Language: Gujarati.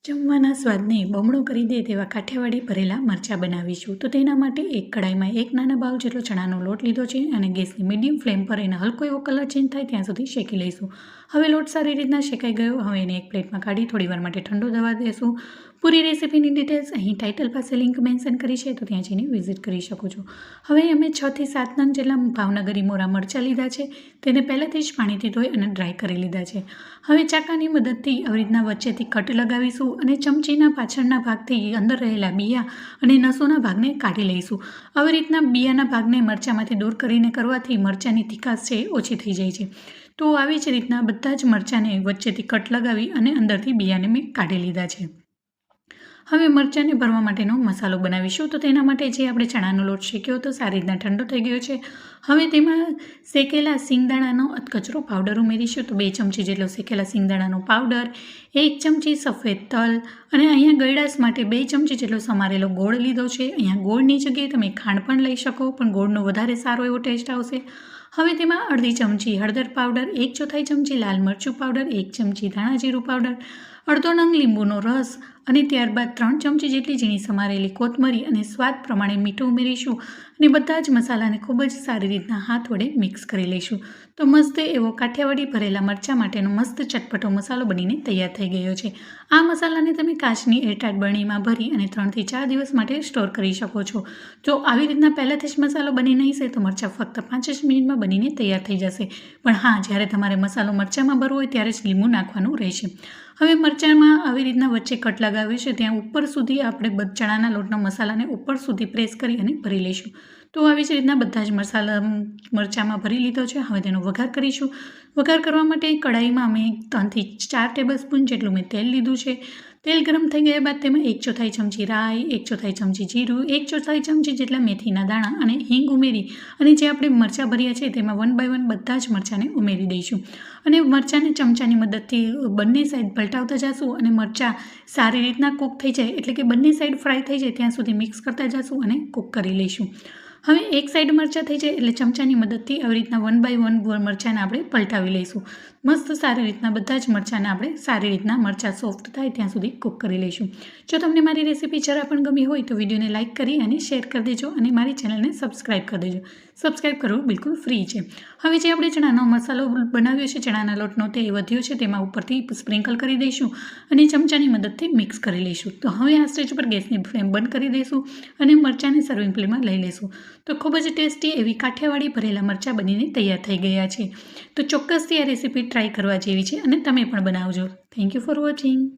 જમવાના સ્વાદને બમણો કરી દે તેવા કાઠિયાવાડી ભરેલા મરચાં બનાવીશું. તો તેના માટે એક કડાઈમાં એક નાના બાઉલ જેટલો ચણાનો લોટ લીધો છે અને ગેસની મીડિયમ ફ્લેમ પર એને હલકો એવો કલર ચેન્જ થાય ત્યાં સુધી શેકી લઈશું. હવે લોટ સારી રીતના શેકાઈ ગયો. હવે એને એક પ્લેટમાં કાઢી થોડીવાર માટે ઠંડો થવા દેશું. પૂરી રેસીપીની ડિટેલ્સ અહીં ટાઇટલ પાસે લિંક મેન્શન કરી છે, તો ત્યાં જઈને વિઝિટ કરી શકો છો. હવે અમે 6 થી 7 નંગ જેટલા ભાવનગરી મોરા મરચાં લીધા છે. તેને પહેલાંથી જ પાણીથી ધોઈ અને ડ્રાય કરી લીધા છે. હવે ચાકાની મદદથી આવી રીતના વચ્ચેથી કટ લગાવીશું અને ચમચીના પાછળના ભાગથી અંદર રહેલા બિયા અને નસોના ભાગને કાઢી લઈશું. આવી રીતના બિયાના ભાગને મરચાંમાંથી દૂર કરીને કરવાથી મરચાંની તીખાશ છે ઓછી થઈ જાય છે. તો આવી જ રીતના બધા જ મરચાંને વચ્ચેથી કટ લગાવી અને અંદરથી બિયાને મેં કાઢી લીધા છે. હવે મરચાંને ભરવા માટેનો મસાલો બનાવીશું. તો તેના માટે જે આપણે ચણાનો લોટ શેક્યો હતો સારી રીતના ઠંડો થઈ ગયો છે. હવે તેમાં શેકેલા સિંગદાણાનો અધકચરો પાવડર ઉમેરીશું. તો 2 ચમચી જેટલો શેકેલા સિંગદાણાનો પાવડર, 1 ચમચી સફેદ તલ અને અહીંયા ગળાશ માટે 2 ચમચી જેટલો સમારેલો ગોળ લીધો છે. અહીંયા ગોળની જગ્યાએ તમે ખાંડ પણ લઈ શકો, પણ ગોળનો વધારે સારો એવો ટેસ્ટ આવશે. હવે તેમાં અડધી ચમચી હળદર પાવડર, 1/4 ચમચી લાલ મરચું પાવડર, 1 ચમચી ધાણા જીરું પાવડર, અડધો નંગ લીંબુનો રસ અને ત્યારબાદ 3 ચમચી જેટલી ઝીણી સમારેલી કોથમરી અને સ્વાદ પ્રમાણે મીઠું ઉમેરીશું અને બધા જ મસાલાને ખૂબ જ સારી રીતના હાથ વડે મિક્સ કરી લઈશું. તો મસ્ત એવો કાઠિયાવાડી ભરેલા મરચાં માટેનો મસ્ત ચટપટો મસાલો બનીને તૈયાર થઈ ગયો છે. આ મસાલાને તમે કાચની એરટાઇટ બરણીમાં ભરી અને 3 થી 4 દિવસ માટે સ્ટોર કરી શકો છો. જો આવી રીતના પહેલાંથી જ મસાલો બની નહીં હશે તો મરચાં ફક્ત 5 જ મિનિટમાં બનીને તૈયાર થઈ જશે. પણ હા, જ્યારે તમારે મસાલો મરચાંમાં ભરવો હોય ત્યારે જ લીંબુ નાખવાનું રહેશે. હવે મરચાંમાં આવી રીતના વચ્ચે કટ લગાવ્યું છે ત્યાં ઉપર સુધી આપણે ચણાના લોટના મસાલાને ઉપર સુધી પ્રેસ કરી અને ભરી લઈશું. તો આવી જ રીતના બધા જ મસાલા મરચાંમાં ભરી લીધો છે. હવે તેનો વઘાર કરીશું. વઘાર કરવા માટે કડાઈમાં મેં 3 થી 4 ટેબલસ્પૂન જેટલું મેં તેલ લીધું છે. તેલ ગરમ થઈ ગયા બાદ તેમાં 1/4 ચમચી રાઈ, 1/4 ચમચી જીરું, 1/4 ચમચી જેટલા મેથીના દાણા અને હિંગ ઉમેરી અને જે આપણે મરચાં ભર્યા છે તેમાં 1 બાય 1 બધા જ મરચાંને ઉમેરી દઈશું અને મરચાંને ચમચાની મદદથી બંને સાઈડ પલટાવતા જઈશું અને મરચાં સારી રીતના કૂક થઈ જાય એટલે કે બંને સાઈડ ફ્રાય થઈ જાય ત્યાં સુધી મિક્સ કરતા જઈશું અને કૂક કરી લઈશું. હવે એક સાઈડ મરચાં થઈ જાય એટલે ચમચાની મદદથી આવી રીતના 1 બાય 1 મરચાંને આપણે પલટાવી લઈશું. મસ્ત સારી રીતના બધા જ મરચાંને આપણે સારી રીતના મરચાં સોફ્ટ થાય ત્યાં સુધી કૂક કરી લઈશું. જો તમને મારી રેસીપી જરા પણ ગમી હોય તો વિડીયોને લાઇક કરી અને શેર કરી દેજો અને મારી ચેનલને સબસ્ક્રાઈબ કરી દેજો. સબસ્ક્રાઈબ કરવું બિલકુલ ફ્રી છે. હવે જે આપણે ચણાનો મસાલો બનાવ્યો છે ચણાના લોટનો તે વધ્યો છે તેમાં ઉપરથી સ્પ્રિંકલ કરી દઈશું અને ચમચાની મદદથી મિક્સ કરી લઈશું. તો હવે આ સ્ટેજ પર ગેસની ફ્લેમ બંધ કરી દઈશું અને મરચાંને સર્વિંગ પ્લેટમાં લઈ લઈશું. તો ખૂબ જ ટેસ્ટી એવી કાઠિયાવાડી ભરેલા મરચાં બનીને તૈયાર થઈ ગયા છે. તો ચોક્કસથી આ રેસીપી ટ્રાય કરવા જેવી છે અને તમે પણ બનાવજો. Thank you for watching.